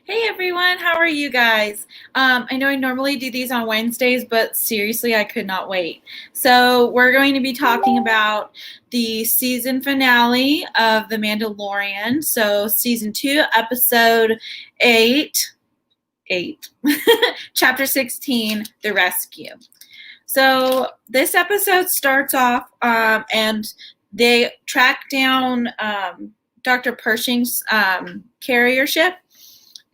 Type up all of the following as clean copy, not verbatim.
Hey everyone, how are you guys? I know I normally do these on Wednesdays, but seriously, I could not wait. So, we're going to be talking about the season finale of The Mandalorian. So, season 2, episode 8, 8, chapter 16, The Rescue. So, this episode starts off and they track down Dr. Pershing's carrier ship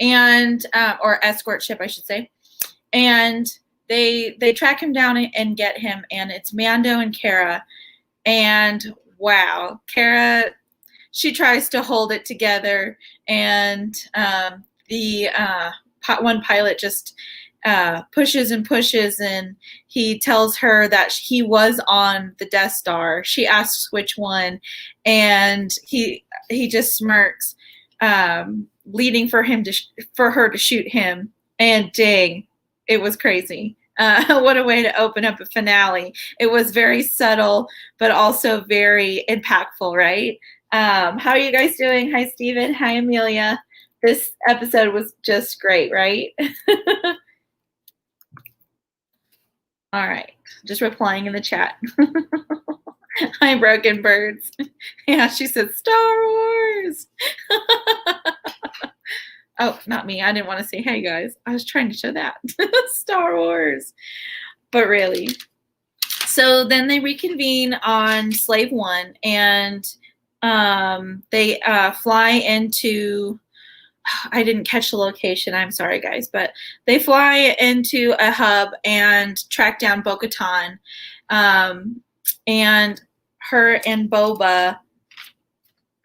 and or escort ship, I should say. And they track him down and get him, and it's Mando and Cara. And wow, Cara, she tries to hold it together, and the one pilot just pushes and pushes, and he tells her that he was on the Death Star. She asks which one, and he just smirks, leading for her to shoot him. And dang, it was crazy. What a way to open up a finale. It was very subtle, but also very impactful, right? How are you guys doing? Hi, Steven. Hi, Amelia. This episode was just great, right? All right. Just replying in the chat. Hi, Broken Birds. Yeah, she said Star Wars. Oh, not me. I didn't want to say, hey, guys. I was trying to show that. Star Wars. But really. So then they reconvene on Slave One, and they fly into. I didn't catch the location. I'm sorry, guys, but they fly into a hub and track down Bo-Katan, and her and Boba.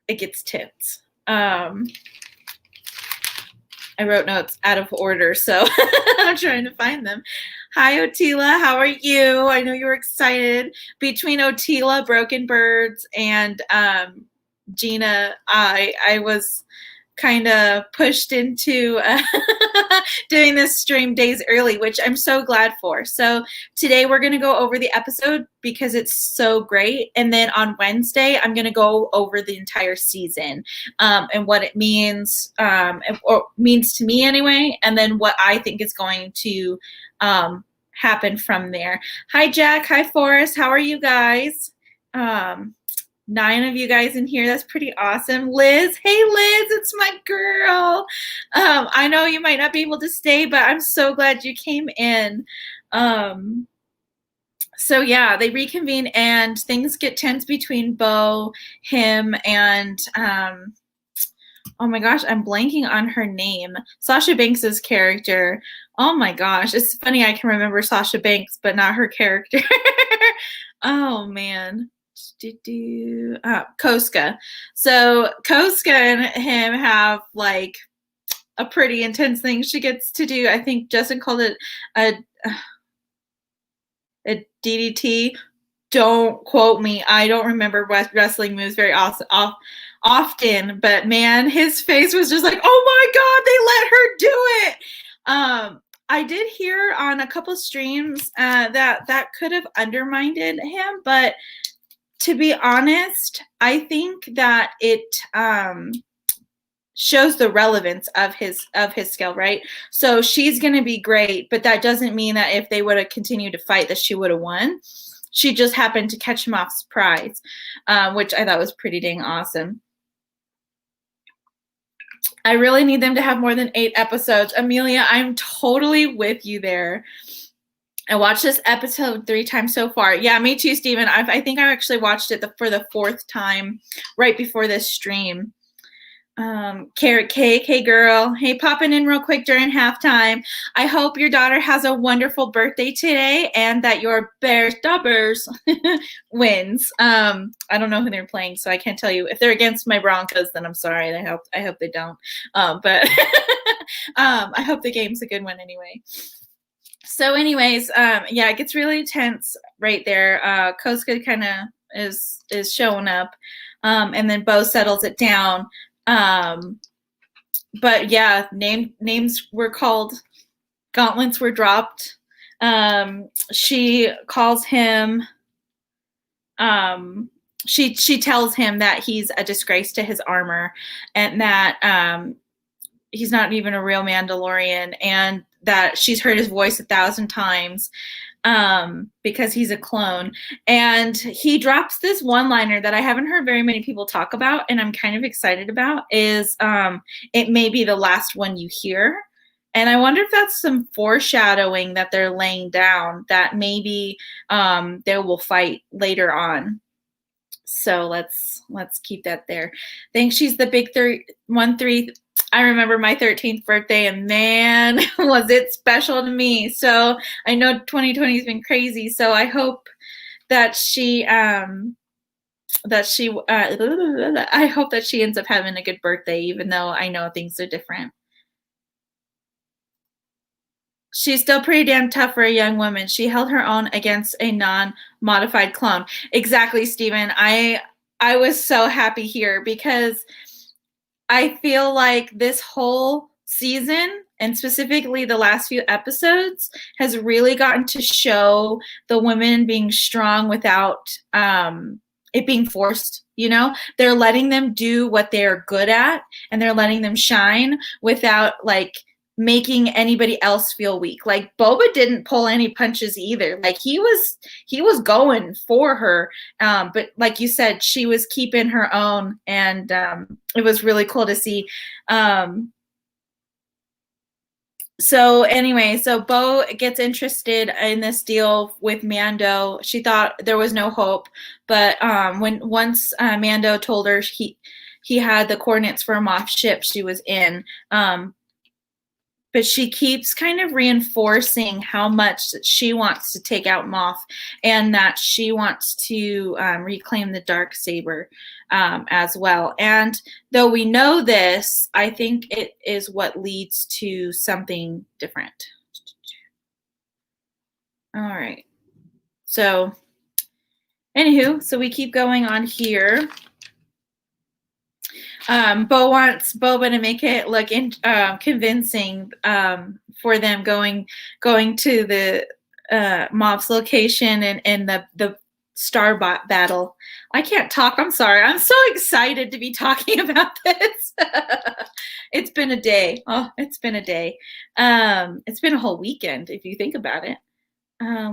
It gets tipped. I wrote notes out of order, so I'm trying to find them. Hi, Otila. How are you? I know you were excited. Between Otila, Broken Birds, and Gina, I was kind of pushed into doing this stream days early, which I'm so glad for. So today we're going to go over the episode because it's so great. And then on Wednesday, I'm going to go over the entire season and what it means, or means to me anyway, and then what I think is going to happen from there. Hi, Jack. Hi, Forrest. How are you guys? 9 of you guys in here. That's pretty awesome. Liz, hey Liz, it's my girl. I know you might not be able to stay, but I'm so glad you came in. So yeah, they reconvene and things get tense between Bo, him, and oh my gosh, I'm blanking on her name. Sasha Banks's character. Oh my gosh, it's funny I can remember Sasha Banks, but not her character. Oh man. Koska. So Koska and him have like a pretty intense thing she gets to do. I think Justin called it a DDT. Don't quote me. I don't remember wrestling moves very often, but man, his face was just like, oh my God, they let her do it. I did hear on a couple streams that could have undermined him, but to be honest, I think that it shows the relevance of his skill, right? So she's going to be great, but that doesn't mean that if they would have continued to fight that she would have won. She just happened to catch him off surprise, which I thought was pretty dang awesome. I really need them to have more than 8 episodes. Amelia, I'm totally with you there. I watched this episode 3 times so far. Yeah, me too, Steven. I think I actually watched it for the 4th time right before this stream. Carrot Cake, hey girl. Hey, popping in real quick during halftime. I hope your daughter has a wonderful birthday today and that your Bears wins. I don't know who they're playing, so I can't tell you. If they're against my Broncos, then I'm sorry. I hope they don't. But I hope the game's a good one anyway. So anyways, yeah, it gets really tense right there. Koska kind of is showing up, and then Bo settles it down. But yeah, names were called, gauntlets were dropped. She calls him. She tells him that he's a disgrace to his armor, and that he's not even a real Mandalorian, and that she's heard his voice 1,000 times because he's a clone. And he drops this one-liner that I haven't heard very many people talk about, and I'm kind of excited about, is it may be the last one you hear. And I wonder if that's some foreshadowing that they're laying down, that maybe they will fight later on. So let's keep that there. I think she's the big 13. I remember my 13th birthday, and man, was it special to me. So I know 2020 has been crazy. So I hope that I hope that she ends up having a good birthday, even though I know things are different. She's still pretty damn tough for a young woman. She held her own against a non-modified clone. Exactly, Stephen. I was so happy here because I feel like this whole season, and specifically the last few episodes, has really gotten to show the women being strong without it being forced. You know, they're letting them do what they're good at, and they're letting them shine without like making anybody else feel weak. Like Boba didn't pull any punches either. Like he was going for her, but like you said, she was keeping her own, and it was really cool to see. So anyway, so Bo gets interested in this deal with Mando. She thought there was no hope, but once Mando told her he had the coordinates for a Moff ship, she was in. But she keeps kind of reinforcing how much she wants to take out Moff, and that she wants to reclaim the Darksaber as well. And though we know this, I think it is what leads to something different. All right. So, anywho, so we keep going on here. Bo wants Boba to make it look convincing for them going to the Moff's location and the star battle. I can't talk. I'm sorry. I'm so excited to be talking about this. It's been a day. Oh, it's been a day. It's been a whole weekend if you think about it.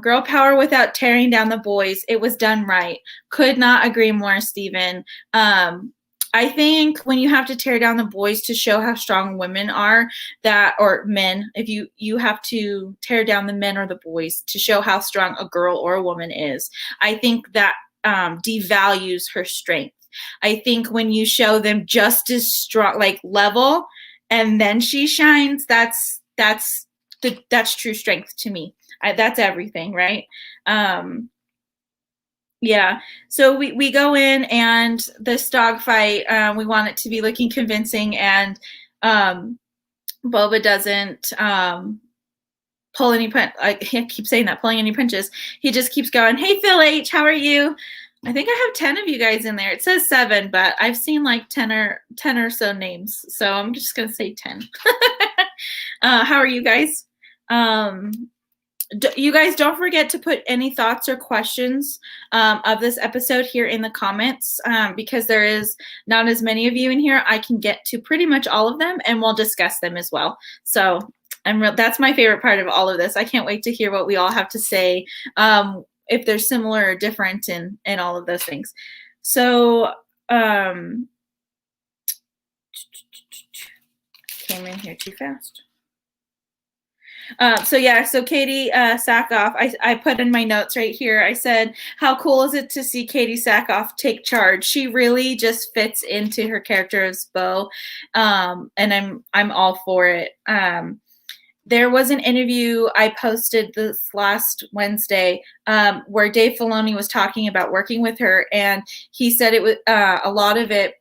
Girl power without tearing down the boys. It was done right. Could not agree more, Stephen. I think when you have to tear down the boys to show how strong women are, or men, if you have to tear down the men or the boys to show how strong a girl or a woman is, I think that devalues her strength. I think when you show them just as strong, like level, and then she shines, that's true strength to me. That's everything, right? Yeah, so we go in, and this dogfight, we want it to be looking convincing, and Boba doesn't pull any punch. I keep saying that, pulling any punches. He just keeps going, hey, Phil H., how are you? I think I have 10 of you guys in there. It says 7, but I've seen like 10 or so names, so I'm just going to say 10. How are you guys? You guys don't forget to put any thoughts or questions of this episode here in the comments, because there is not as many of you in here. I can get to pretty much all of them, and we'll discuss them as well. So that's my favorite part of all of this. I can't wait to hear what we all have to say, if they're similar or different and all of those things. So came in here too fast. So Katie Sackhoff, I put in my notes right here. I said, how cool is it to see Katie Sackhoff take charge? She really just fits into her character as Bo, and I'm all for it. There was an interview I posted this last Wednesday where Dave Filoni was talking about working with her, and he said it was a lot of it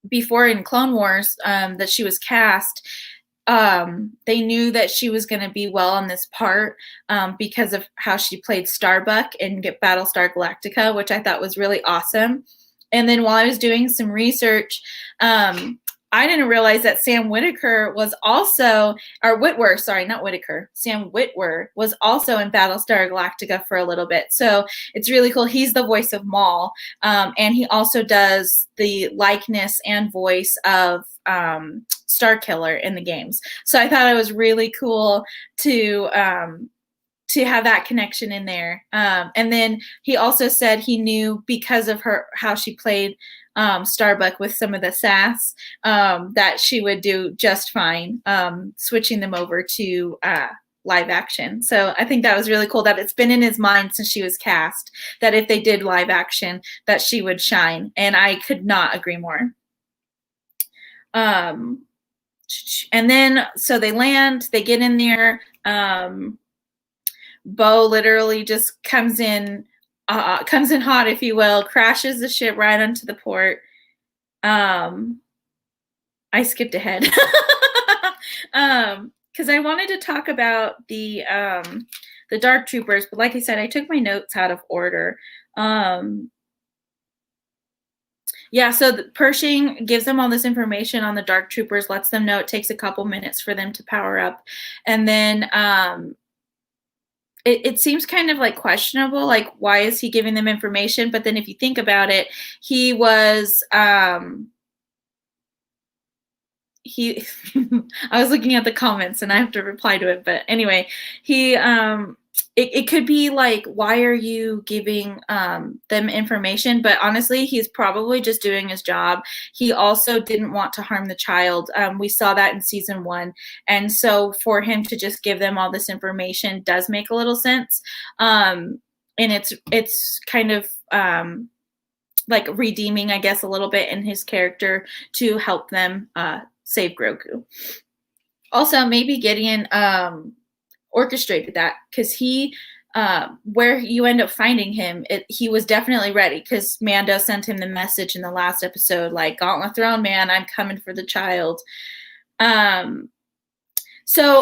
before in Clone Wars that she was cast. They knew that she was going to be well on this part because of how she played Starbuck in Battlestar Galactica, which I thought was really awesome. And then while I was doing some research, I didn't realize that Sam Whitaker was also, or Witwer, sorry, not Whitaker. Sam Witwer was also in Battlestar Galactica for a little bit. So it's really cool. He's the voice of Maul, and he also does the likeness and voice of Starkiller in the games. So I thought it was really cool to have that connection in there. And then he also said he knew because of how she played Starbuck with some of the sass, that she would do just fine switching them over to live action. So I think that was really cool that it's been in his mind since she was cast, that if they did live action, that she would shine. And I could not agree more. And then, so they land, they get in there. Bo literally just comes in hot, if you will, crashes the ship right onto the port. I skipped ahead because I wanted to talk about the Dark Troopers, but like I said, I took my notes out of order. Yeah, so Pershing gives them all this information on the Dark Troopers, lets them know it takes a couple minutes for them to power up, and then it seems kind of like questionable, like why is he giving them information? But then if you think about it, he was I was looking at the comments and I have to reply to it, but anyway, he it could be like, why are you giving them information? But honestly, he's probably just doing his job. He also didn't want to harm the child. We saw that in season 1. And so for him to just give them all this information does make a little sense. And it's kind of like redeeming, I guess, a little bit in his character to help them save Grogu. Also, maybe Gideon orchestrated that, because he where you end up finding him, he was definitely ready, because Mando sent him the message in the last episode, like, Gauntlet Throne man, I'm coming for the child. So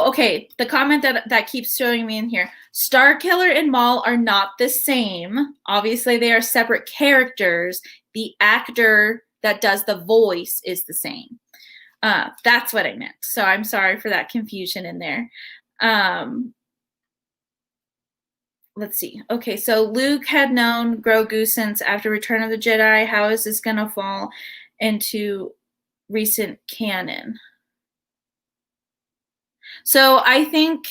okay, the comment that keeps showing me in here, Starkiller and Maul are not the same. Obviously they are separate characters. The actor that does the voice is the same. That's what I meant. So I'm sorry for that confusion in there. Let's see. Okay, so Luke had known Grogu since after Return of the Jedi. How is this going to fall into recent canon? So I think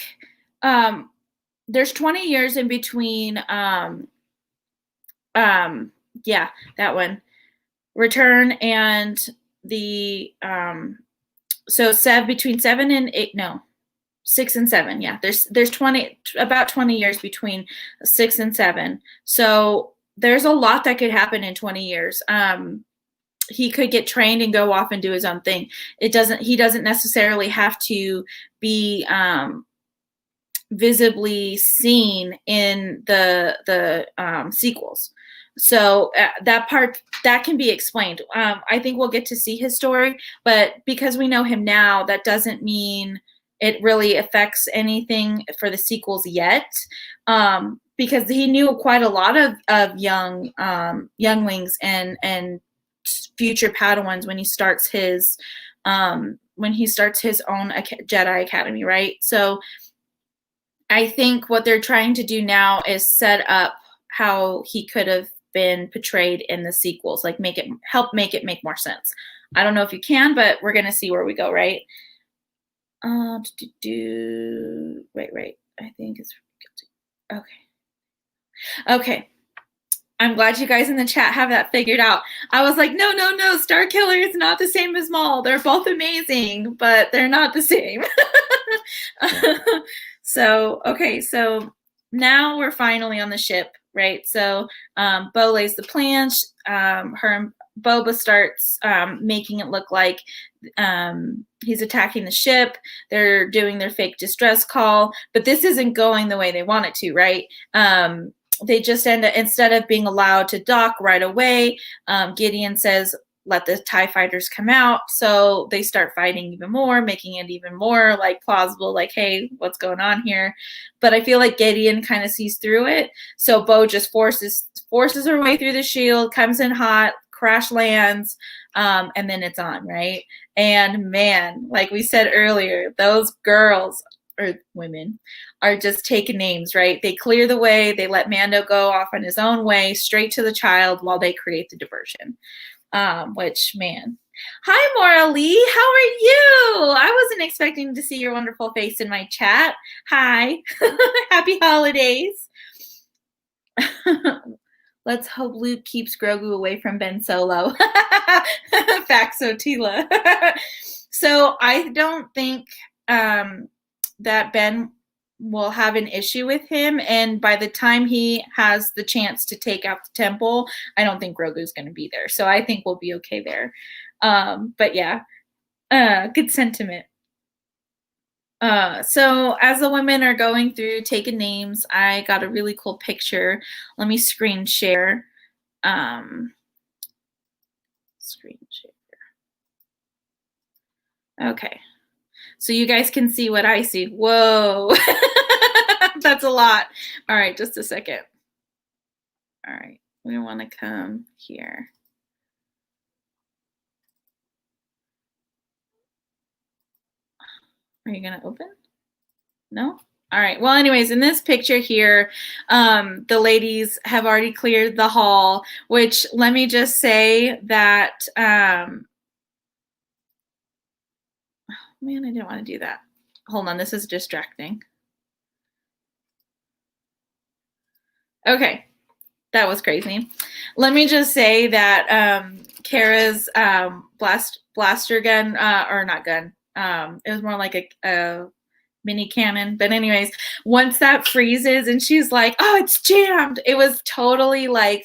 there's 20 years in between. Yeah, that one. Return and the so between 7 and 8. No. 6 and 7, yeah. There's about 20 years between 6 and 7. So there's a lot that could happen in 20 years. He could get trained and go off and do his own thing. He doesn't necessarily have to be visibly seen in the sequels. So that part, that can be explained. I think we'll get to see his story, but because we know him now, that doesn't mean it really affects anything for the sequels yet, because he knew quite a lot of younglings and future Padawans when he starts his own Jedi Academy, right? So I think what they're trying to do now is set up how he could have been portrayed in the sequels, like help make it make more sense. I don't know if you can, but we're gonna see where we go, right? Wait. I think it's okay. I'm glad you guys in the chat have that figured out. I was like, no. Starkiller is not the same as Maul. They're both amazing, but they're not the same. So now we're finally on the ship, right? So Bo lays the plans. Boba starts making it look like he's attacking the ship. They're doing their fake distress call, but this isn't going the way they want it to, right? They just instead of being allowed to dock right away, Gideon says, let the TIE fighters come out. So they start fighting even more, making it even more like plausible, like, hey, what's going on here? But I feel like Gideon kind of sees through it. So Bo just forces her way through the shield, comes in hot, crash lands, and then it's on, right? And man, like we said earlier, those girls or women are just taking names, right? They clear the way, they let Mando go off on his own way, straight to the child while they create the diversion. Which, man. Hi, Maura Lee. How are you? I wasn't expecting to see your wonderful face in my chat. Hi. Happy holidays. Let's hope Luke keeps Grogu away from Ben Solo. Faxotila. So I don't think that Ben will have an issue with him, and by the time he has the chance to take out the temple, I don't think Grogu's going to be there. So I think we'll be okay there. But yeah, good sentiment. So as the women are going through taking names, I got a really cool picture. Let me screen share. Screen share. Okay. So you guys can see what I see. Whoa. That's a lot. All right, just a second. All right, we want to come here. Are you going to open? No? All right. Well, anyways, in this picture here, the ladies have already cleared the hall, which let me just say that, oh, man, I didn't want to do that. Hold on, this is distracting. Okay, that was crazy. Let me just say that Kara's blaster gun, or not gun, it was more like a mini cannon. But anyways, once that freezes and she's like, oh, it's jammed, it was totally like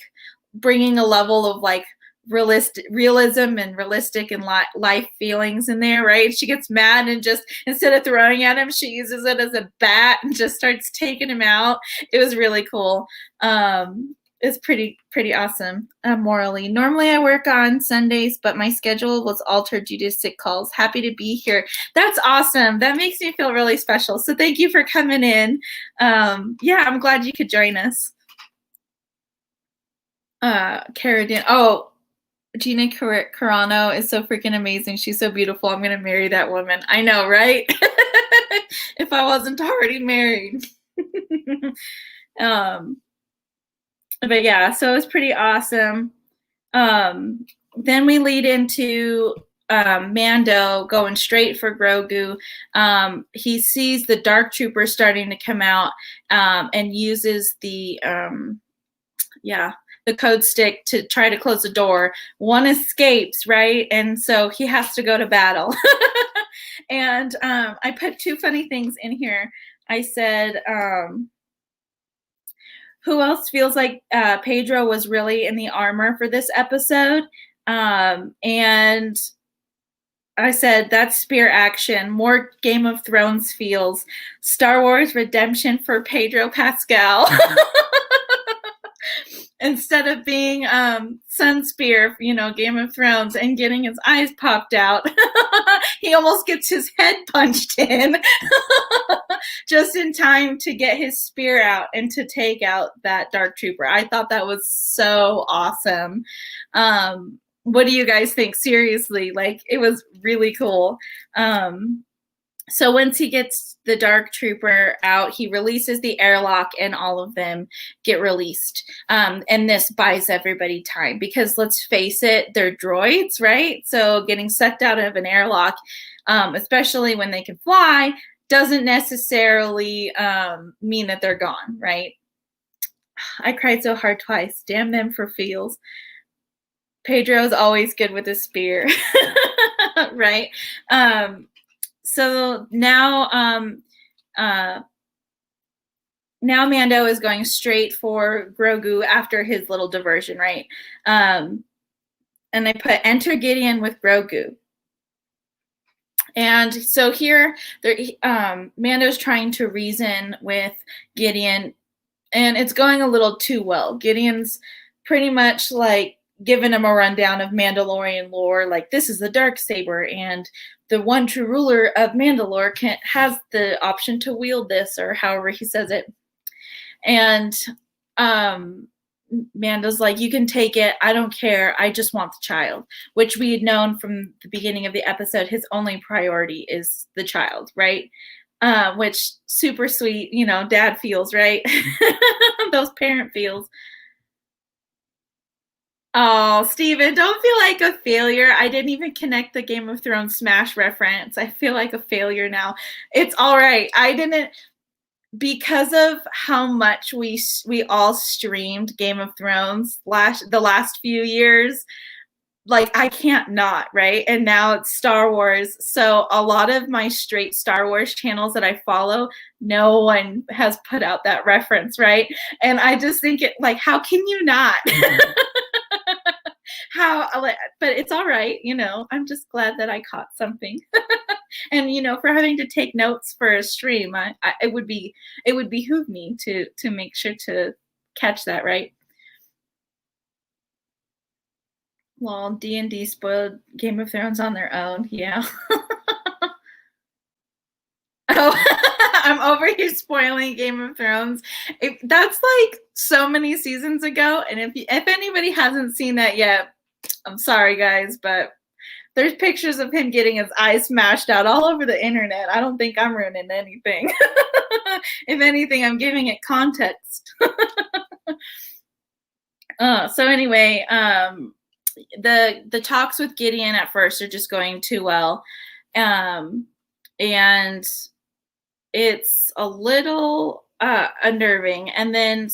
bringing a level of like realism and realistic and life feelings in there, right? She gets mad and just, instead of throwing at him, she uses it as a bat and just starts taking him out. It was really cool. It's pretty awesome. Morally, normally I work on Sundays, but my schedule was altered due to sick calls. Happy to be here. That's awesome. That makes me feel really special. So thank you for coming in. Yeah, I'm glad you could join us. Cara, oh, Gina Carano is so freaking amazing. She's so beautiful. I'm going to marry that woman. I know, right? If I wasn't already married. But yeah, so it was pretty awesome. Then we lead into Mando going straight for Grogu. He sees the Dark Trooper starting to come out and uses the code stick to try to close the door. One escapes, right? And so he has to go to battle. And I put two funny things in here. I said, who else feels like Pedro was really in the armor for this episode? And I said, that's spear action, more Game of Thrones feels. Star Wars redemption for Pedro Pascal. Instead of being Sunspear, Game of Thrones, and getting his eyes popped out, he almost gets his head punched in just in time to get his spear out and to take out that Dark Trooper. I thought that was so awesome. What do you guys think? Seriously, like, it was really cool. So once he gets the Dark Trooper out, he releases the airlock and all of them get released. And this buys everybody time because, let's face it, they're droids, right? So getting sucked out of an airlock, especially when they can fly, doesn't necessarily mean that they're gone, right? I cried so hard twice. Damn them for feels. Pedro's always good with a spear, right? So now Mando is going straight for Grogu after his little diversion, right? And I put enter Gideon with Grogu. And so here, Mando's trying to reason with Gideon, and it's going a little too well. Gideon's pretty much like giving him a rundown of Mandalorian lore, like this is the Darksaber, and the one true ruler of Mandalore has the option to wield this, or however he says it. And Mando's like, you can take it. I don't care. I just want the child, which we had known from the beginning of the episode. His only priority is the child, right? Which super sweet, dad feels, right? Those parent feels. Oh, Steven, don't feel like a failure. I didn't even connect the Game of Thrones Smash reference. I feel like a failure now. It's all right. I didn't, because of how much we all streamed Game of Thrones the last few years. Like, I can't not, right? And now it's Star Wars. So a lot of my straight Star Wars channels that I follow, no one has put out that reference, right? And I just think it, like, how can you not? But it's all right, I'm just glad that I caught something. And for having to take notes for a stream, it would behoove me to make sure to catch that, right? Well, D&D spoiled Game of Thrones on their own. Yeah. Oh, I'm over here spoiling Game of Thrones. That's like so many seasons ago, and if anybody hasn't seen that yet, I'm sorry, guys, but there's pictures of him getting his eyes smashed out all over the internet. I don't think I'm ruining anything. If anything, I'm giving it context. So anyway, the talks with Gideon at first are just going too well, and it's a little unnerving. And then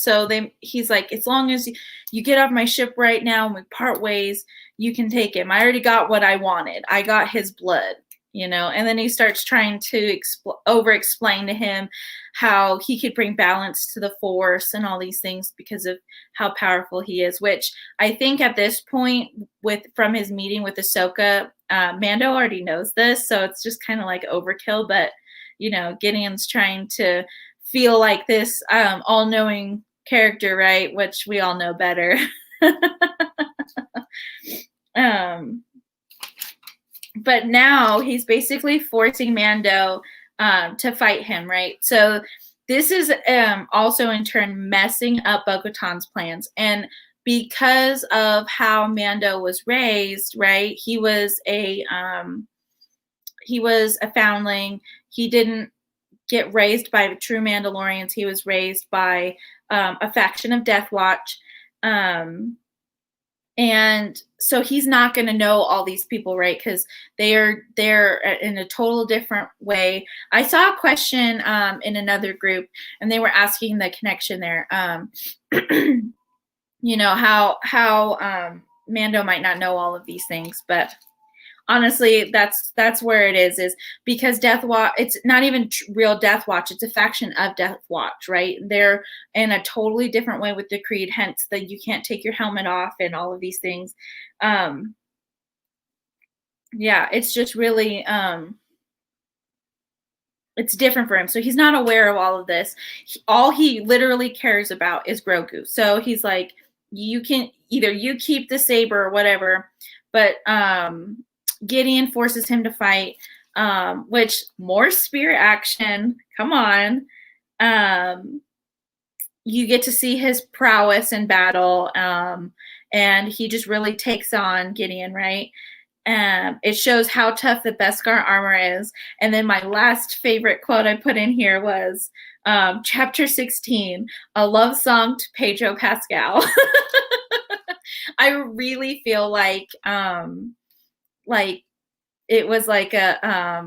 he's like, as long as you get off my ship right now and we part ways, you can take him. I already got what I wanted. I got his blood, and then he starts trying to over explain to him how he could bring balance to the Force and all these things because of how powerful he is, which I think at this point from his meeting with Ahsoka, Mando already knows this. So it's just kind of like overkill, but Gideon's trying to feel like this all-knowing character, right? Which we all know better. But now he's basically forcing Mando to fight him, right? So this is also in turn messing up Bo-Katan's plans. And because of how Mando was raised, right? He was a foundling. He didn't get raised by true Mandalorians. He was raised by a faction of Death Watch. And so he's not going to know all these people, right? Because they're in a total different way. I saw a question in another group, and they were asking the connection there. How Mando might not know all of these things, but honestly, that's where it is because Death Watch, it's not even real Death Watch, it's a faction of Death Watch, right? They're in a totally different way with the creed, hence that you can't take your helmet off and all of these things. Yeah, it's just really it's different for him. So he's not aware of all of this. All he literally cares about is Grogu. So he's like, you can either you keep the saber or whatever, but Gideon forces him to fight, which more spear action. Come on. You get to see his prowess in battle, and he just really takes on Gideon, right? It shows how tough the Beskar armor is. And then my last favorite quote I put in here was chapter 16, a love song to Pedro Pascal. I really feel like it was like a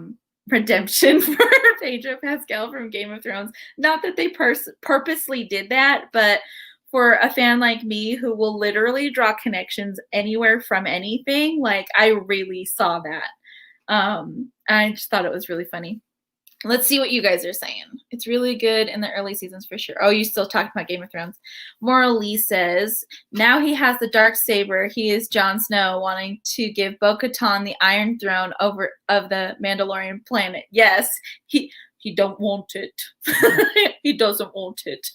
redemption for Pedro Pascal from Game of Thrones. Not that they purposely did that, but for a fan like me who will literally draw connections anywhere from anything, like I really saw that. I just thought it was really funny. Let's see what you guys are saying. It's really good in the early seasons for sure. Oh, you still talking about Game of Thrones. Moral Lee says, now he has the dark saber. He is Jon Snow wanting to give Bo-Katan the Iron Throne of the Mandalorian planet. Yes, he don't want it. He doesn't want it.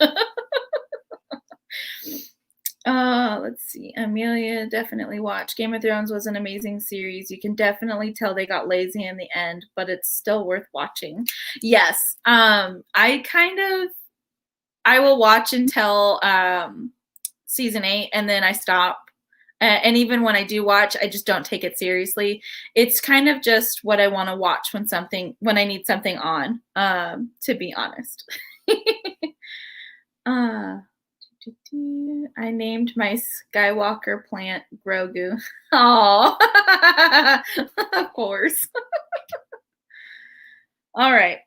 Let's see. Amelia, definitely watch. Game of Thrones was an amazing series. You can definitely tell they got lazy in the end, but it's still worth watching. Yes. I will watch until season 8, and then I stop. And even when I do watch, I just don't take it seriously. It's kind of just what I want to watch when I need something on. To be honest. uh, I named my Skywalker plant Grogu. Oh, of course. All right.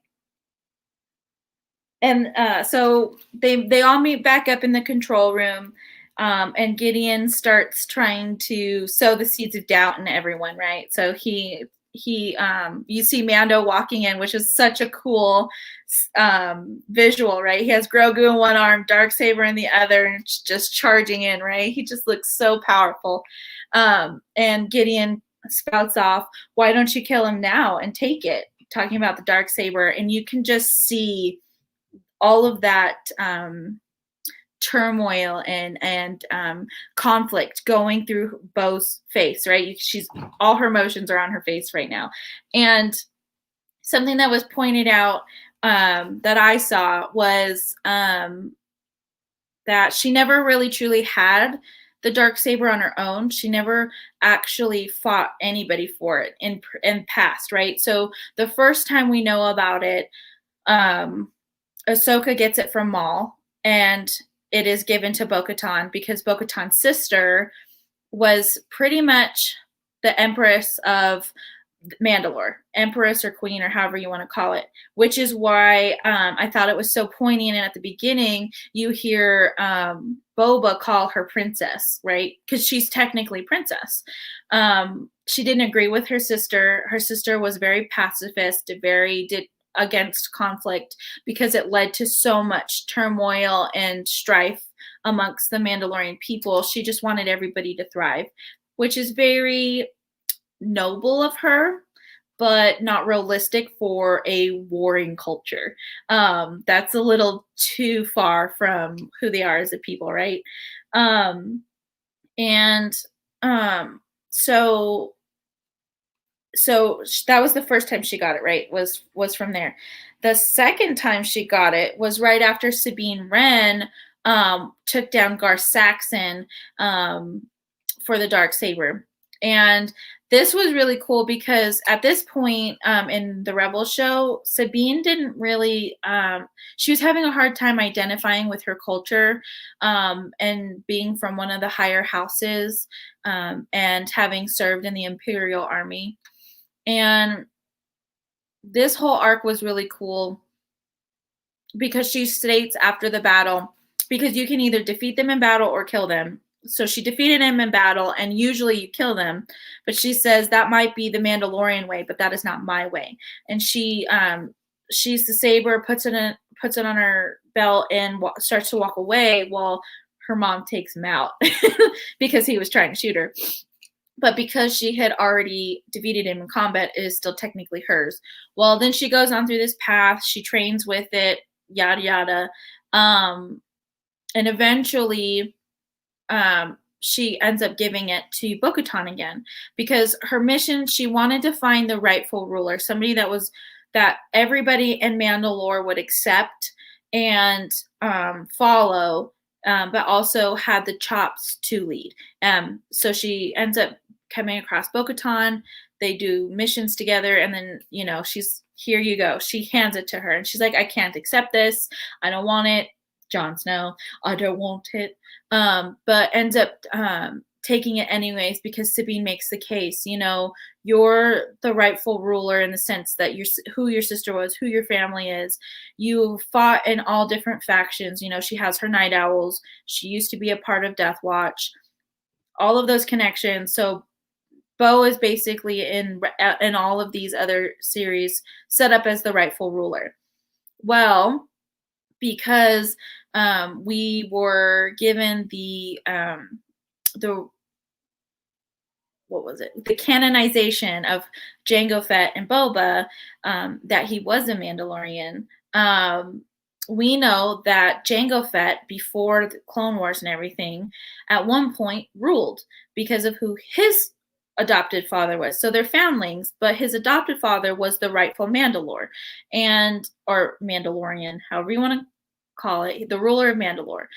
And so they all meet back up in the control room, and Gideon starts trying to sow the seeds of doubt in everyone, right? So he you see Mando walking in, which is such a cool visual, right? He has Grogu in one arm, Darksaber in the other, and just charging in, right? He just looks so powerful. And Gideon spouts off, "Why don't you kill him now and take it?" Talking about the Darksaber, and you can just see all of that turmoil and conflict going through Bo's face, right? She's all her emotions are on her face right now. And something that was pointed out that I saw was that she never really truly had the Darksaber on her own. She never actually fought anybody for it in past, right? So the first time we know about it, Ahsoka gets it from Maul, and it is given to Bo-Katan because Bo-Katan's sister was pretty much the Empress of Mandalore, Empress or Queen or however you want to call it, which is why I thought it was so poignant. And at the beginning, you hear Boba call her princess, right? Because she's technically princess. She didn't agree with her sister. Her sister was very pacifist, against conflict because it led to so much turmoil and strife amongst the Mandalorian people. She just wanted everybody to thrive, which is very noble of her, but not realistic for a warring culture. That's a little too far from who they are as a people, right? And so that was the first time she got it, right? Was from there. The second time she got it was right after Sabine Wren took down Gar Saxon for the Darksaber. And this was really cool because at this point in the Rebel show, Sabine didn't really, she was having a hard time identifying with her culture and being from one of the higher houses and having served in the Imperial Army. And this whole arc was really cool because she states after the battle, because you can either defeat them in battle or kill them. So she defeated him in battle, and usually you kill them. But she says that might be the Mandalorian way, but that is not my way. And she's the saber, puts it on her belt, and starts to walk away while her mom takes him out because he was trying to shoot her. But because she had already defeated him in combat, it is still technically hers. Well, then she goes on through this path. She trains with it, yada, yada. And eventually she ends up giving it to Bo-Katan again because her mission, she wanted to find the rightful ruler, somebody that everybody in Mandalore would accept and follow, but also had the chops to lead. So she ends up coming across Bo-Katan. They do missions together, and then she's, here you go. She hands it to her, and she's like, I can't accept this. I don't want it. Jon Snow, I don't want it. But ends up taking it anyways because Sabine makes the case. You're the rightful ruler in the sense that you're who your sister was, who your family is. You fought in all different factions. She has her Night Owls. She used to be a part of Death Watch. All of those connections. So Bo is basically in all of these other series set up as the rightful ruler. Well, because we were given the what was it? The canonization of Jango Fett and Boba, that he was a Mandalorian. We know that Jango Fett, before the Clone Wars and everything, at one point ruled because of who his adopted father was. So they're foundlings, but his adopted father was the rightful Mandalore or Mandalorian, however you want to call it, the ruler of Mandalore.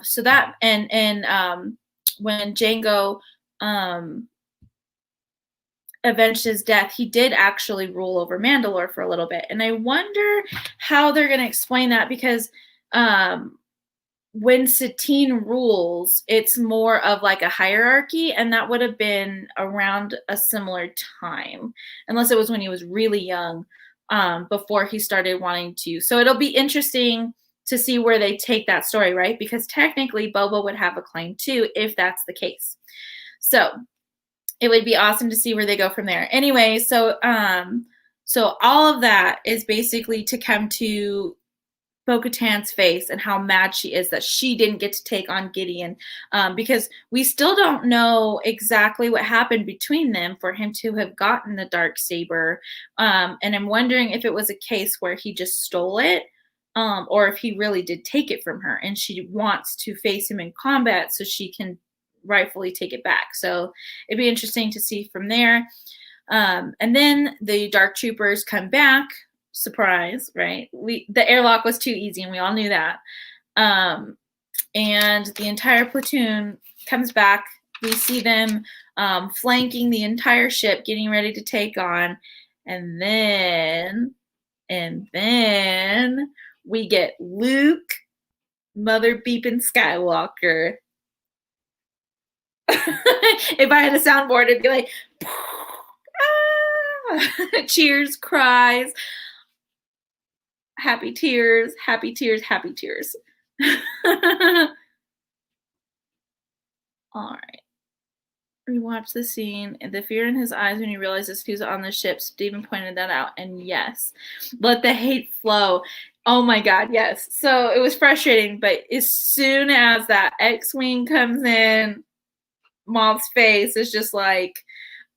So that and when Jango avenged his death, he did actually rule over Mandalore for a little bit. And I wonder how they're going to explain that, because when Satine rules, it's more of like a hierarchy, and that would have been around a similar time, unless it was when he was really young, before he started wanting to. So it'll be interesting to see where they take that story, right? Because technically Boba would have a claim too, if that's the case. So it would be awesome to see where they go from there. Anyway, so all of that is basically to come to Bo-Katan's face and how mad she is that she didn't get to take on Gideon, because we still don't know exactly what happened between them for him to have gotten the Darksaber, and I'm wondering if it was a case where he just stole it, or if he really did take it from her and she wants to face him in combat so she can rightfully take it back. So it'd be interesting to see from there. And then the Dark Troopers come back. Surprise, right? The airlock was too easy, and we all knew that. And the entire platoon comes back. We see them flanking the entire ship, getting ready to take on. And then we get Luke, Mother Beepin' Skywalker. If I had a soundboard, it'd be like, ah! Cheers, cries, happy tears, happy tears, happy tears. All right. Rewatch the scene. The fear in his eyes when he realizes who's on the ship. Stephen pointed that out. And yes, let the hate flow. Oh my God, yes. So it was frustrating, but as soon as that X-Wing comes in, Moth's face is just like,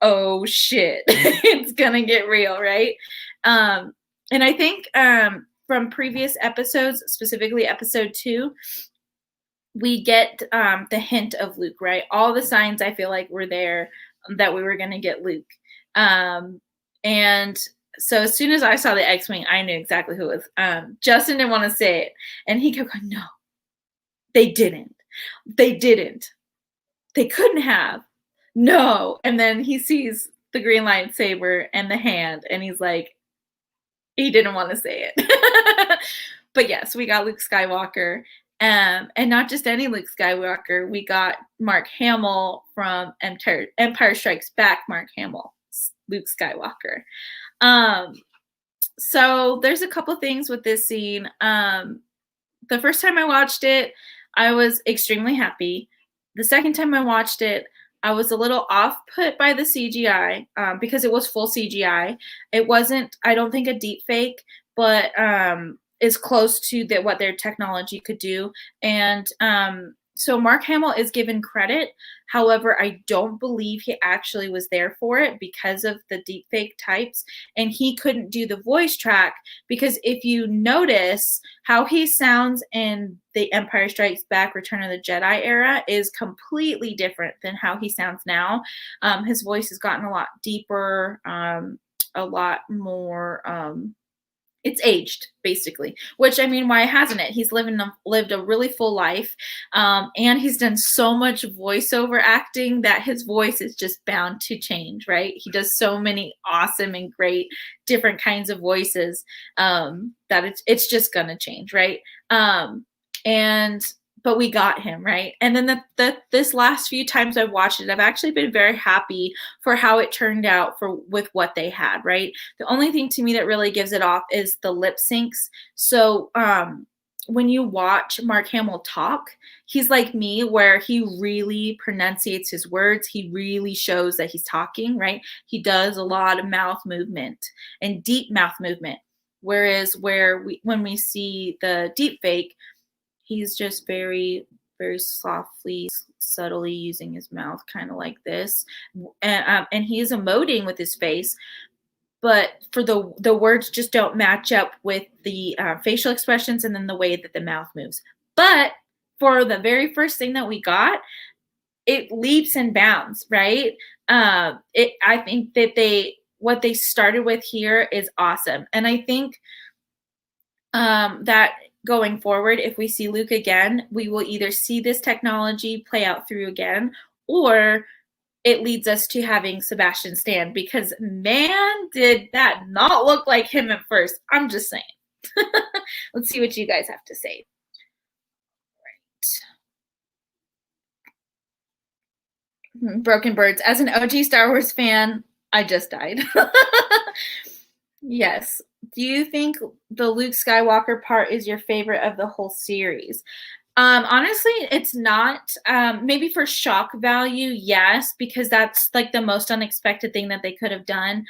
oh shit, it's gonna get real, right? And I think from previous episodes, specifically episode 2, we get the hint of Luke, right? All the signs I feel like were there that we were going to get Luke. And so as soon as I saw the X-Wing, I knew exactly who it was. Justin didn't want to say it. And he kept going, no, they didn't. They didn't. They couldn't have. No. And then he sees the green lightsaber and the hand, and he's like, he didn't want to say it. But yes, we got Luke Skywalker. And not just any Luke Skywalker. We got Mark Hamill from Empire Strikes Back. Mark Hamill, Luke Skywalker. So there's a couple things with this scene. The first time I watched it, I was extremely happy. The second time I watched it, I was a little off-put by the CGI, because it was full CGI. It wasn't, I don't think, a deep fake, but is close to what their technology could do. And so Mark Hamill is given credit. However, I don't believe he actually was there for it because of the deepfake types, and he couldn't do the voice track, because if you notice how he sounds in the Empire Strikes Back, Return of the Jedi era is completely different than how he sounds now. His voice has gotten a lot deeper, a lot more it's aged, basically, which, I mean, why hasn't it? He's lived a really full life, and he's done so much voiceover acting that his voice is just bound to change, right? He does so many awesome and great different kinds of voices, that it's just gonna change, right? But we got him, right? And then this last few times I've watched it, I've actually been very happy for how it turned out with what they had, right? The only thing to me that really gives it off is the lip syncs. So when you watch Mark Hamill talk, he's like me, where he really pronunciates his words. He really shows that he's talking, right? He does a lot of mouth movement and deep mouth movement. Whereas when we see the deep fake, he's just very, very softly, subtly using his mouth, kind of like this. And he's emoting with his face, but for the words just don't match up with the facial expressions and then the way that the mouth moves. But for the very first thing that we got, it leaps and bounds, right? I think that what they started with here is awesome. And I think that going forward, if we see Luke again, we will either see this technology play out through again, or it leads us to having Sebastian Stan, because man, did that not look like him at first. I'm just saying. Let's see what you guys have to say. Right. Broken Birds. As an OG Star Wars fan, I just died. Yes. Do you think the Luke Skywalker part is your favorite of the whole series? Honestly, it's not. Maybe for shock value, yes, because that's like the most unexpected thing that they could have done.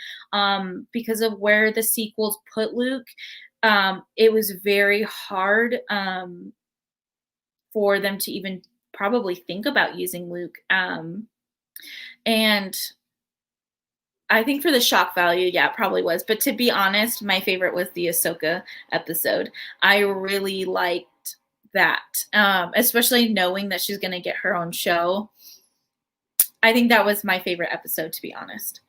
Because of where the sequels put Luke, it was very hard for them to even probably think about using Luke. And I think for the shock value, yeah, it probably was. But to be honest, my favorite was the Ahsoka episode. I really liked that, especially knowing that she's going to get her own show. I think that was my favorite episode, to be honest.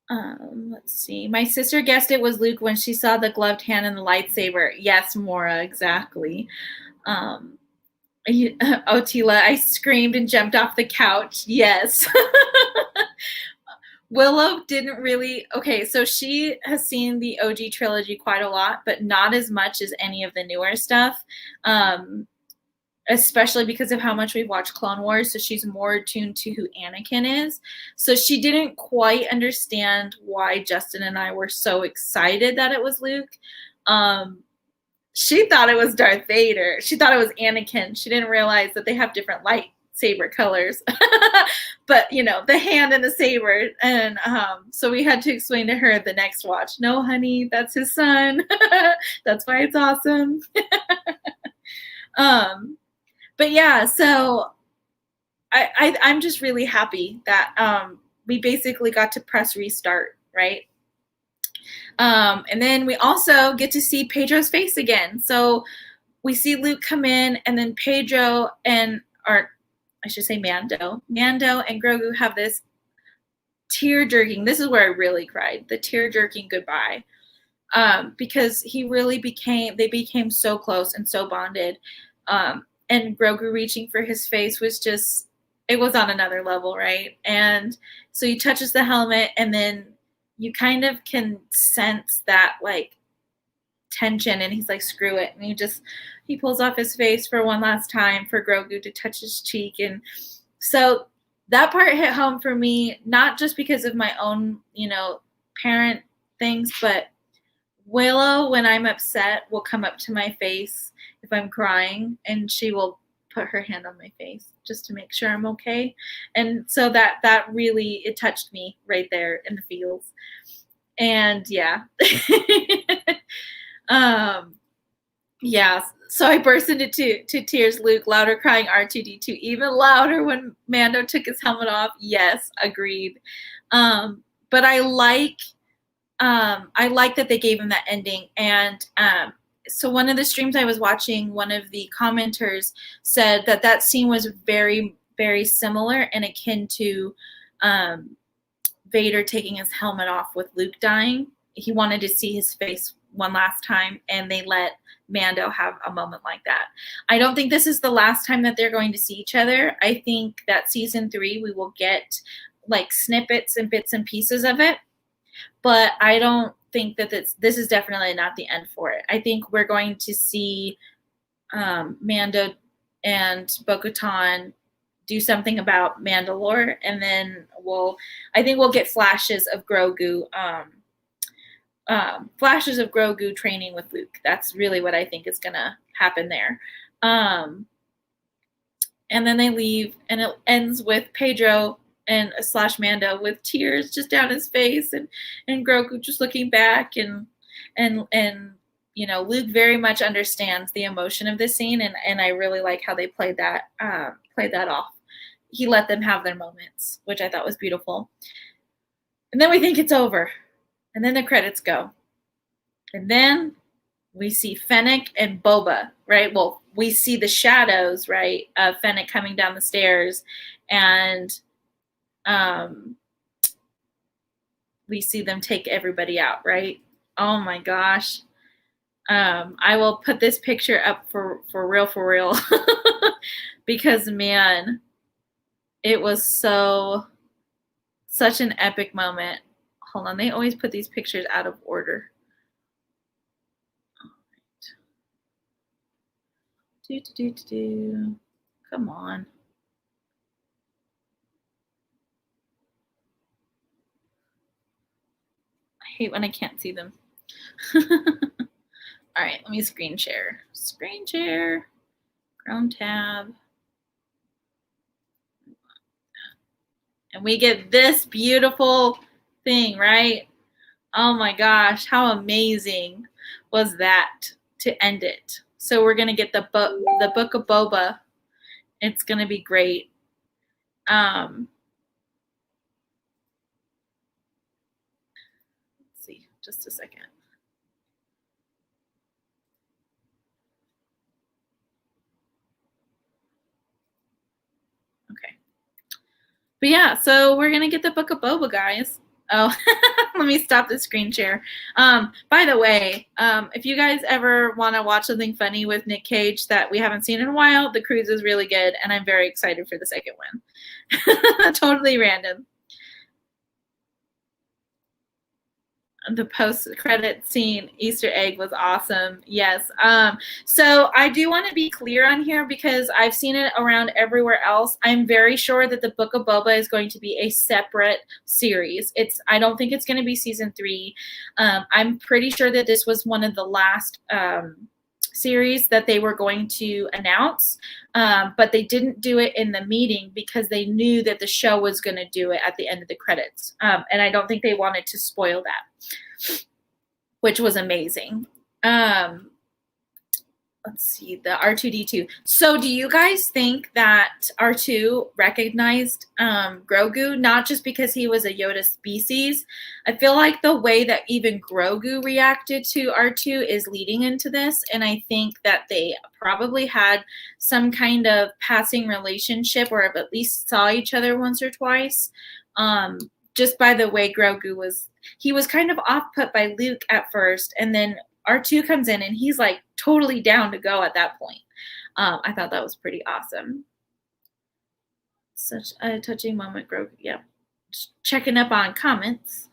Let's see. My sister guessed it was Luke when she saw the gloved hand and the lightsaber. Yes, Mora, exactly. Otila, I screamed and jumped off the couch. Yes. Willow didn't really. Okay, so she has seen the OG trilogy quite a lot, but not as much as any of the newer stuff. Especially because of how much we've watched Clone Wars, so she's more attuned to who Anakin is. So she didn't quite understand why Justin and I were so excited that it was Luke. She thought it was Darth Vader. She thought it was Anakin. She didn't realize that they have different lightsaber colors. But, the hand and the saber. And so we had to explain to her the next watch. No, honey, that's his son. That's why it's awesome. But yeah, so I'm just really happy that we basically got to press restart, right? And then we also get to see Pedro's face again. So we see Luke come in, and then Pedro and, or I should say Mando and Grogu have this tear-jerking, this is where I really cried, the tear-jerking goodbye. Because they became so close and so bonded. And Grogu reaching for his face was just, it was on another level, right? And so he touches the helmet, and then you kind of can sense that like tension, and he's like, screw it. And he pulls off his face for one last time for Grogu to touch his cheek. And so that part hit home for me, not just because of my own, parent things, but Willow, when I'm upset, will come up to my face if I'm crying, and she will put her hand on my face just to make sure I'm okay. And so that really, it touched me right there in the feels. And yeah. Yeah, so I burst into tears. Luke, louder crying R2D2, even louder when Mando took his helmet off. Yes, agreed. But I like that they gave him that ending. And so one of the streams I was watching, one of the commenters said that scene was very, very similar and akin to Vader taking his helmet off with Luke dying. He wanted to see his face one last time, and they let Mando have a moment like that. I don't think this is the last time that they're going to see each other. I think that season 3 we will get like snippets and bits and pieces of it. But I don't think that this is definitely not the end for it. I think we're going to see Mando and Bo-Katan do something about Mandalore, and then I think we'll get flashes of Grogu, training with Luke. That's really what I think is going to happen there. And then they leave, and it ends with Pedro and / Mando with tears just down his face, and Grogu just looking back, and Luke very much understands the emotion of this scene, and I really like how they played that off. He let them have their moments, which I thought was beautiful. And then we think it's over, and then the credits go, and then we see Fennec and Boba, right? Well, we see the shadows, right, of Fennec coming down the stairs, and we see them take everybody out, right? Oh my gosh. I will put this picture up for real, because man, it was such an epic moment. Hold on, they always put these pictures out of order. Come on. I hate when I can't see them. All right, let me screen share. Screen share. Chrome tab. And we get this beautiful thing, right? Oh my gosh, how amazing was that to end it? So we're gonna get the Book of Boba. It's gonna be great. Let's see, just a second. Okay. But yeah, so we're gonna get the Book of Boba, guys. Oh, let me stop the screen share. By the way, if you guys ever want to watch something funny with Nick Cage that we haven't seen in a while, The Cruise is really good, and I'm very excited for the second one. Totally random. The post-credit scene Easter egg was awesome. Yes. So I do want to be clear on here because I've seen it around everywhere else. I'm very sure that the Book of Boba is going to be a separate series. I don't think it's going to be season 3. I'm pretty sure that this was one of the last series that they were going to announce, but they didn't do it in the meeting because they knew that the show was going to do it at the end of the credits, and I don't think they wanted to spoil that, which was amazing. Let's see, the R2D2. So do you guys think that R2 recognized Grogu, not just because he was a Yoda species? I feel like the way that even Grogu reacted to R2 is leading into this, and I think that they probably had some kind of passing relationship or at least saw each other once or twice, just by the way Grogu was. He was kind of off-put by Luke at first, and then R2 comes in and he's like totally down to go at that point. I thought that was pretty awesome. Such a touching moment, Grogu. Yeah. Just checking up on comments.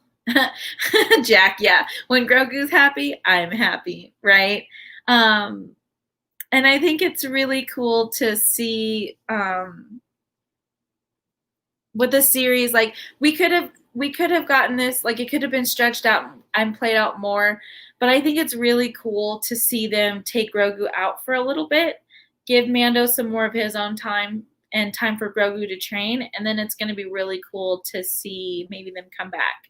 Jack, yeah. When Grogu's happy, I'm happy, right? And I think it's really cool to see with the series, like we could have gotten this, like it could have been stretched out and played out more, but I think it's really cool to see them take Grogu out for a little bit, give Mando some more of his own time and time for Grogu to train, and then it's going to be really cool to see maybe them come back.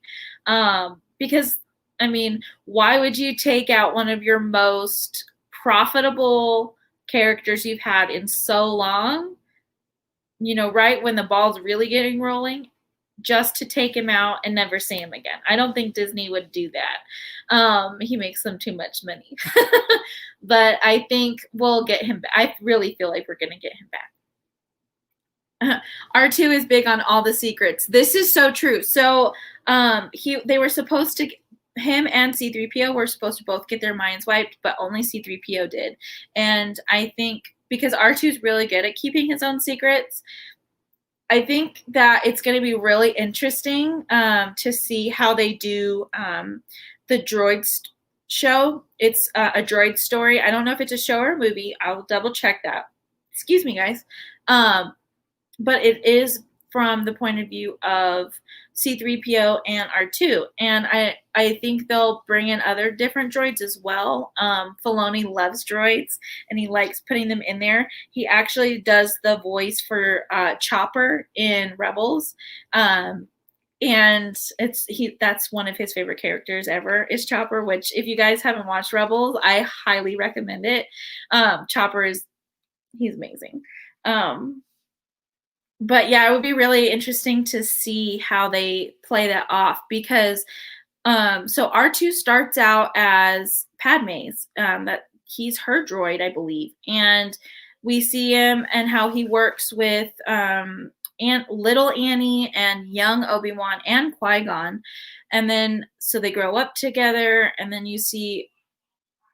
Because, I mean, why would you take out one of your most profitable characters you've had in so long, right when the ball's really getting rolling, just to take him out and never see him again? I don't think Disney would do that. He makes them too much money. But I think we'll get him back. I really feel like we're going to get him back. R2 is big on all the secrets. This is so true. So they were supposed to, him and C-3PO were supposed to both get their minds wiped, but only C-3PO did. And I think because R2 is really good at keeping his own secrets, I think that it's going to be really interesting to see how they do the droids show. It's a droid story. I don't know if it's a show or a movie. I'll double check that. Excuse me, guys. But it is from the point of view of C-3PO and R2. And I think they'll bring in other different droids as well. Filoni loves droids, and he likes putting them in there. He actually does the voice for Chopper in Rebels. And that's one of his favorite characters ever is Chopper, which if you guys haven't watched Rebels, I highly recommend it. Chopper he's amazing. But yeah, it would be really interesting to see how they play that off because so R2 starts out as Padme's, that he's her droid, I believe. And we see him and how he works with little Annie and young Obi-Wan and Qui-Gon. And then so they grow up together, and then you see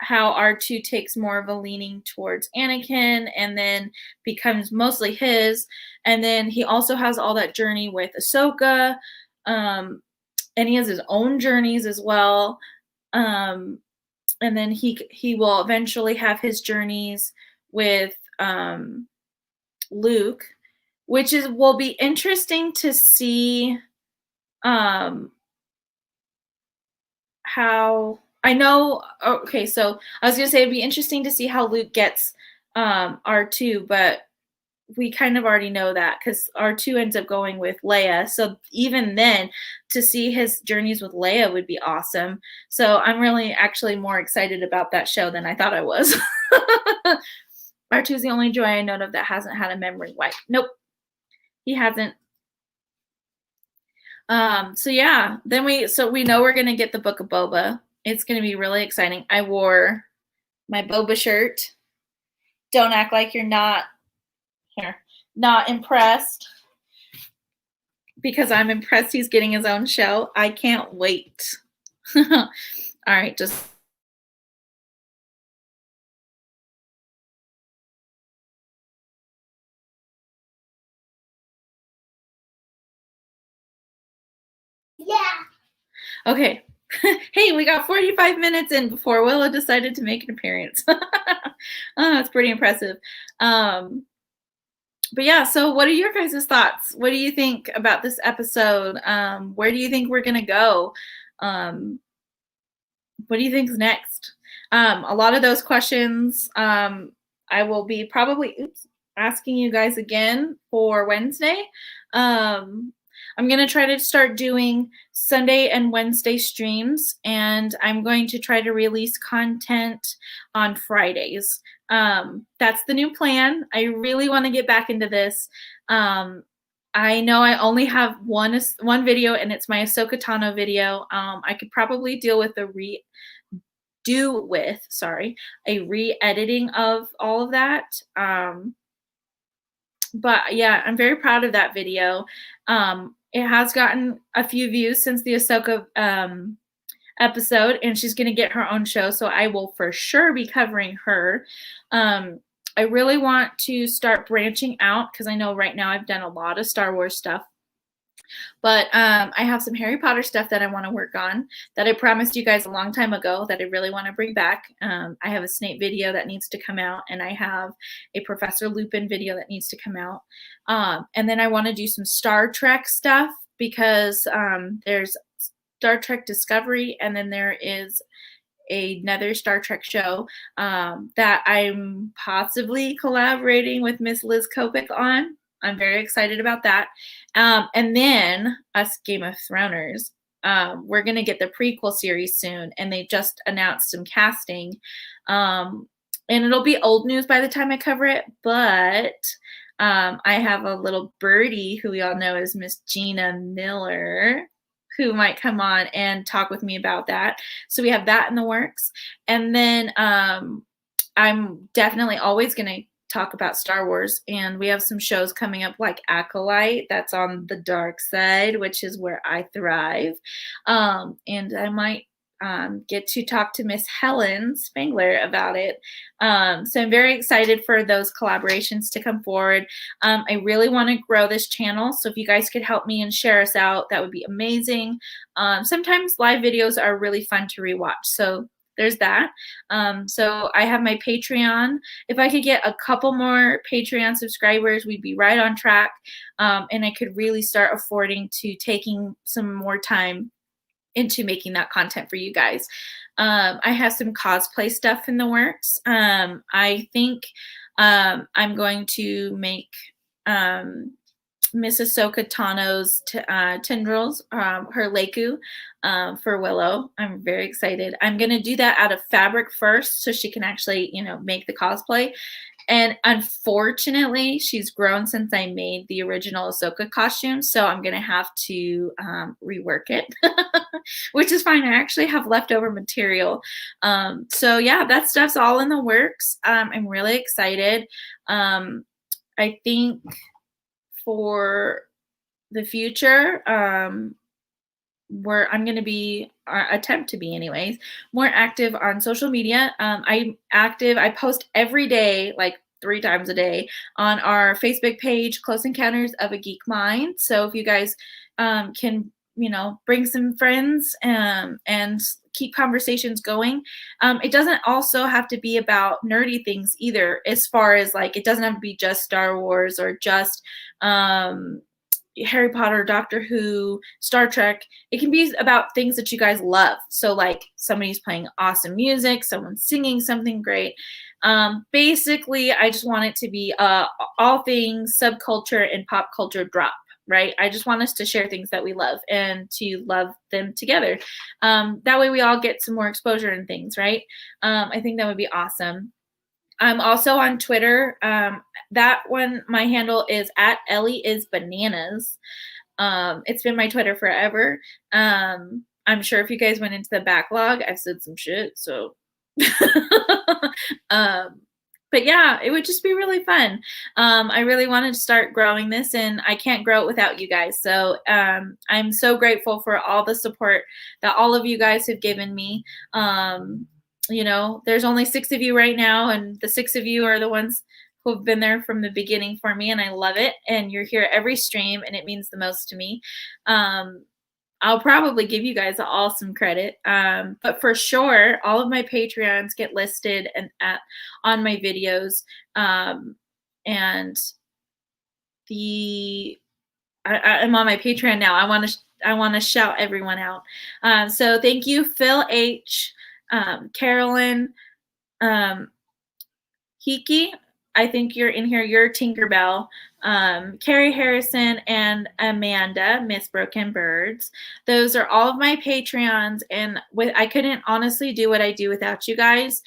how R2 takes more of a leaning towards Anakin and then becomes mostly his. And then he also has all that journey with Ahsoka. Um, and he has his own journeys as well. Um, and then he will eventually have his journeys with Luke, which will be interesting to see how I know. Okay, so I was gonna say it'd be interesting to see how Luke gets R2, but we kind of already know that because R2 ends up going with Leia. So even then, to see his journeys with Leia would be awesome. So I'm really actually more excited about that show than I thought I was. R2 is the only droid I know of that hasn't had a memory wipe. Nope, he hasn't. So yeah, then we know we're gonna get the Book of Boba. It's gonna be really exciting. I wore my Boba shirt. Don't act like you're not here, not impressed, because I'm impressed he's getting his own show. I can't wait. All right, just okay. Hey, we got 45 minutes in before Willow decided to make an appearance. Oh, it's pretty impressive. But yeah, so what are your guys' thoughts? What do you think about this episode? Where do you think we're gonna go? Um, what do you think's next? A lot of those questions I will be probably asking you guys again for Wednesday. I'm going to try to start doing Sunday and Wednesday streams, and I'm going to try to release content on Fridays. That's the new plan. I really want to get back into this. I know I only have one video, and it's my Ahsoka Tano video. I could probably deal with a re-editing of all of that. But yeah, I'm very proud of that video. It has gotten a few views since the Ahsoka episode, and she's going to get her own show, so I will for sure be covering her. I really want to start branching out because I know right now I've done a lot of Star Wars stuff. But I have some Harry Potter stuff that I want to work on that I promised you guys a long time ago that I really want to bring back. I have a Snape video that needs to come out, and I have a Professor Lupin video that needs to come out. And then I want to do some Star Trek stuff because there's Star Trek Discovery, and then there is another Star Trek show that I'm possibly collaborating with Miss Liz Kopek on. I'm very excited about that. And then us Game of Throners, we're going to get the prequel series soon, and they just announced some casting. And it'll be old news by the time I cover it, but I have a little birdie who we all know as Miss Gina Miller, who might come on and talk with me about that. So we have that in the works. And then I'm definitely always going to talk about Star Wars, and we have some shows coming up like Acolyte, that's on the dark side, which is where I thrive. And I might get to talk to Miss Helen Spangler about it. So I'm very excited for those collaborations to come forward. I really want to grow this channel, so if you guys could help me and share us out, that would be amazing. Sometimes live videos are really fun to rewatch, so there's that. So I have my Patreon. If I could get a couple more Patreon subscribers, we'd be right on track. And I could really start affording to taking some more time into making that content for you guys. I have some cosplay stuff in the works. I think I'm going to make Miss Ahsoka Tano's tendrils, her Leku, for Willow. I'm very excited. I'm going to do that out of fabric first so she can actually, make the cosplay. And unfortunately, she's grown since I made the original Ahsoka costume, so I'm going to have to rework it, which is fine. I actually have leftover material. So yeah, that stuff's all in the works. I'm really excited. I think for the future, I'm going to be, attempt to be anyways, more active on social media. I'm active. I post every day, like 3 times a day, on our Facebook page, Close Encounters of a Geek Mind. So if you guys can, bring some friends and keep conversations going. It doesn't also have to be about nerdy things either, as far as like, it doesn't have to be just Star Wars or just Harry Potter, Doctor Who, Star Trek. It can be about things that you guys love. So, like, somebody's playing awesome music, someone's singing something great. Basically, I just want it to be all things subculture and pop culture drop, right? I just want us to share things that we love and to love them together. That way, we all get some more exposure and things, right? I think that would be awesome. I'm also on Twitter. That one, my handle is at Ellie is Bananas. It's been my Twitter forever. I'm sure if you guys went into the backlog, I've said some shit. So, um, but yeah, it would just be really fun. I really wanted to start growing this, and I can't grow it without you guys. So I'm so grateful for all the support that all of you guys have given me. There's only 6 of you right now, and the 6 of you are the ones who have been there from the beginning for me, and I love it. And you're here every stream, and it means the most to me. I'll probably give you guys all some credit, but for sure, all of my Patreons get listed on my videos, and I'm on my Patreon now. I want to shout everyone out. So thank you, Phil H, Carolyn, Hiki. I think you're in here. You're Tinkerbell. Carrie Harrison and Amanda, Miss Broken Birds. Those are all of my Patreons, and I couldn't honestly do what I do without you guys.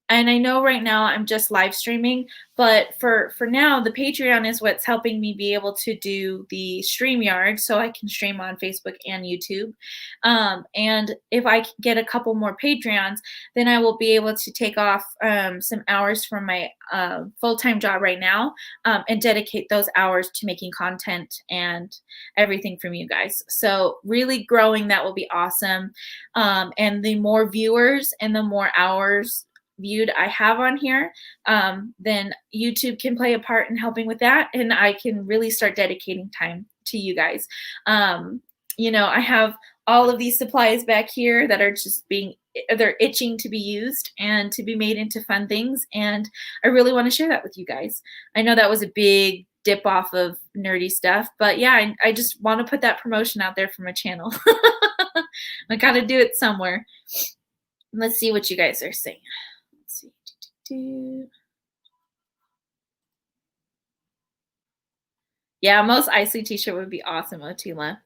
And I know right now I'm just live streaming, but for now, the Patreon is what's helping me be able to do the StreamYard, so I can stream on Facebook and YouTube. And if I get a couple more Patreons, then I will be able to take off some hours from my full-time job right now, and dedicate those hours to making content and everything from you guys. So really growing that will be awesome. And the more viewers and the more hours viewed I have on here, then YouTube can play a part in helping with that, and I can really start dedicating time to you guys. I have all of these supplies back here that are just they're itching to be used and to be made into fun things, and I really want to share that with you guys. I know that was a big dip off of nerdy stuff, but yeah, I just want to put that promotion out there for my channel. I gotta do it somewhere. Let's see what you guys are saying. Yeah, most Icy t-shirt would be awesome, Otila.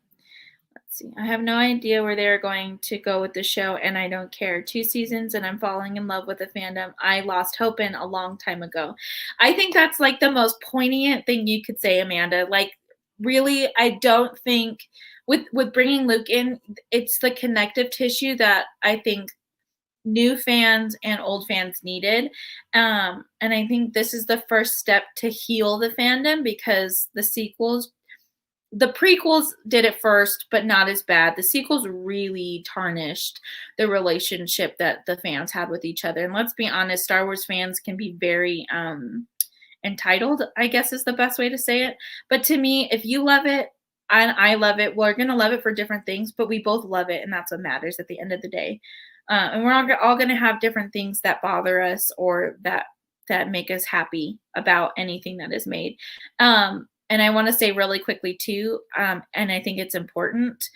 Let's see. I have no idea where they're going to go with the show, and I don't care. 2 seasons, and I'm falling in love with the fandom I lost hope in a long time ago. I think that's like the most poignant thing you could say, Amanda. Like, really, I don't think with bringing Luke in, it's the connective tissue that I think new fans and old fans needed. And I think this is the first step to heal the fandom, because the prequels did it first, but not as bad. The sequels really tarnished the relationship that the fans had with each other. And let's be honest, Star Wars fans can be very entitled, I guess is the best way to say it. But to me, if you love it, I love it, we're going to love it for different things, but we both love it, and that's what matters at the end of the day. And we're all going to have different things that bother us or that make us happy about anything that is made. And I want to say really quickly too, and I think it's important,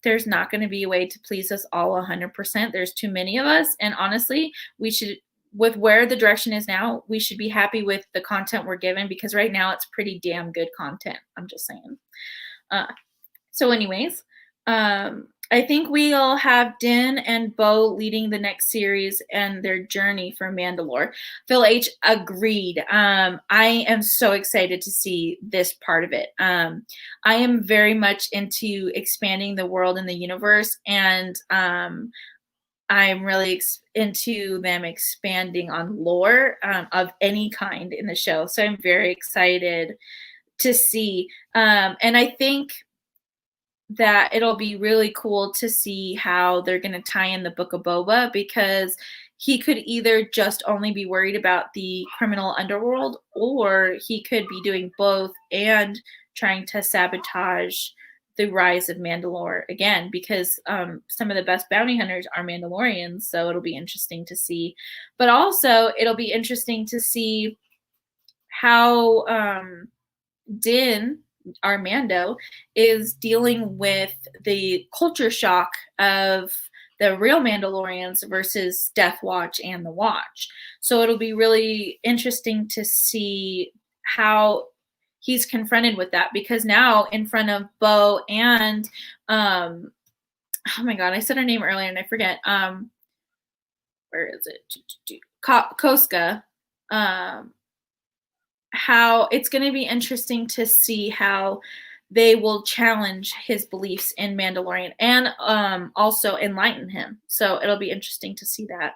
there's not going to be a way to please us all 100%. There's too many of us. And honestly, we should, with where the direction is now, we should be happy with the content we're given, because right now it's pretty damn good content. I'm just saying. So anyways, I think we'll have Din and Bo leading the next series and their journey for Mandalore. Phil H agreed. I am so excited to see this part of it. I am very much into expanding the world and the universe, and I'm really into them expanding on lore of any kind in the show. So I'm very excited to see. And I think that it'll be really cool to see how they're going to tie in the Book of Boba, because he could either just only be worried about the criminal underworld, or he could be doing both and trying to sabotage the rise of Mandalore again, because some of the best bounty hunters are Mandalorians. So it'll be interesting to see. But also, it'll be interesting to see how Din, Armando, is dealing with the culture shock of the real Mandalorians versus Death Watch and the Watch. So it'll be really interesting to see how he's confronted with that, because now in front of Bo and oh my god, I said her name earlier and I forget. Where is it? Koska. How it's going to be interesting to see how they will challenge his beliefs in Mandalorian and also enlighten him. So it'll be interesting to see that.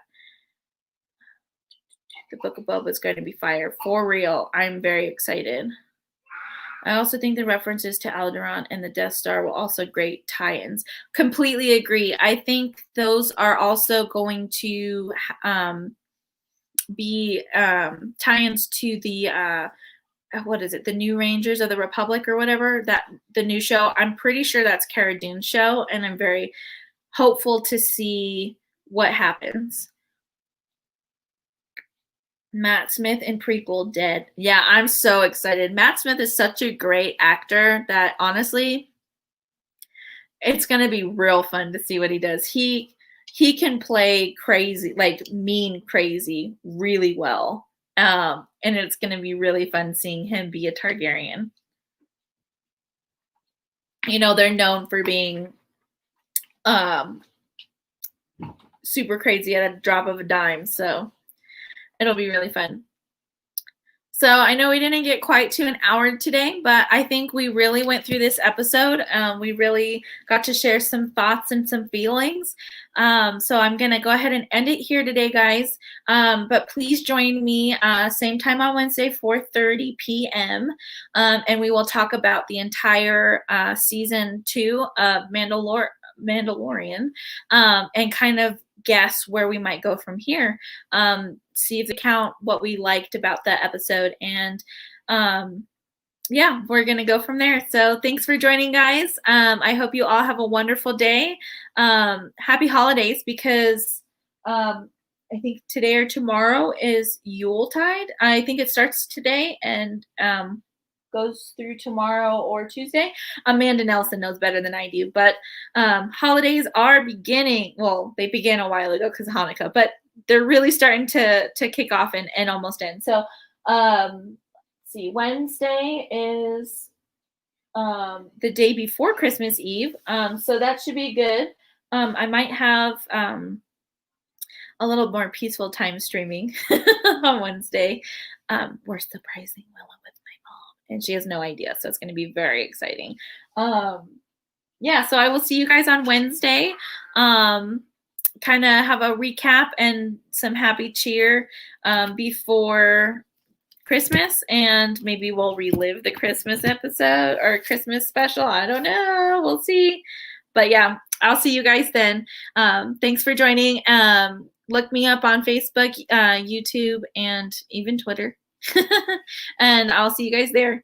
The Book of Boba is going to be fire for real. I'm very excited. I also think the references to Alderaan and the Death Star will also great tie-ins. Completely agree. I think those are also going to be tie-ins to the what is it, the New Rangers of the Republic or whatever, that the new show. I'm pretty sure that's Cara Dune's show, and I'm very hopeful to see what happens. Matt Smith in prequel dead. Yeah, I'm so excited. Matt Smith is such a great actor that honestly, it's gonna be real fun to see what he does. He can play crazy, like mean crazy, really well. And it's gonna be really fun seeing him be a Targaryen. You know, they're known for being super crazy at a drop of a dime, so it'll be really fun. So I know we didn't get quite to an hour today, but I think we really went through this episode. We really got to share some thoughts and some feelings. So I'm going to go ahead and end it here today, guys. But please join me same time on Wednesday, 4:30 p.m. And we will talk about the entire season 2 of Mandalorian and kind of guess where we might go from here. See if they count what we liked about that episode, and yeah, we're gonna go from there. So thanks for joining, guys. I hope you all have a wonderful day. Happy holidays, because I think today or tomorrow is Yuletide. I think it starts today and goes through tomorrow or Tuesday. Amanda Nelson knows better than I do, but holidays are beginning. Well, they began a while ago because of Hanukkah, but they're really starting to kick off and almost end. So let's see, Wednesday is the day before Christmas Eve. So that should be good. I might have a little more peaceful time streaming on Wednesday. We're surprising Willa with my mom, and she has no idea, so it's going to be very exciting. Yeah, so I will see you guys on Wednesday. Kind of have a recap and some happy cheer before Christmas, and maybe we'll relive the Christmas episode or Christmas special. I don't know. We'll see. But yeah, I'll see you guys then. Thanks for joining. Look me up on Facebook, YouTube, and even Twitter. And I'll see you guys there.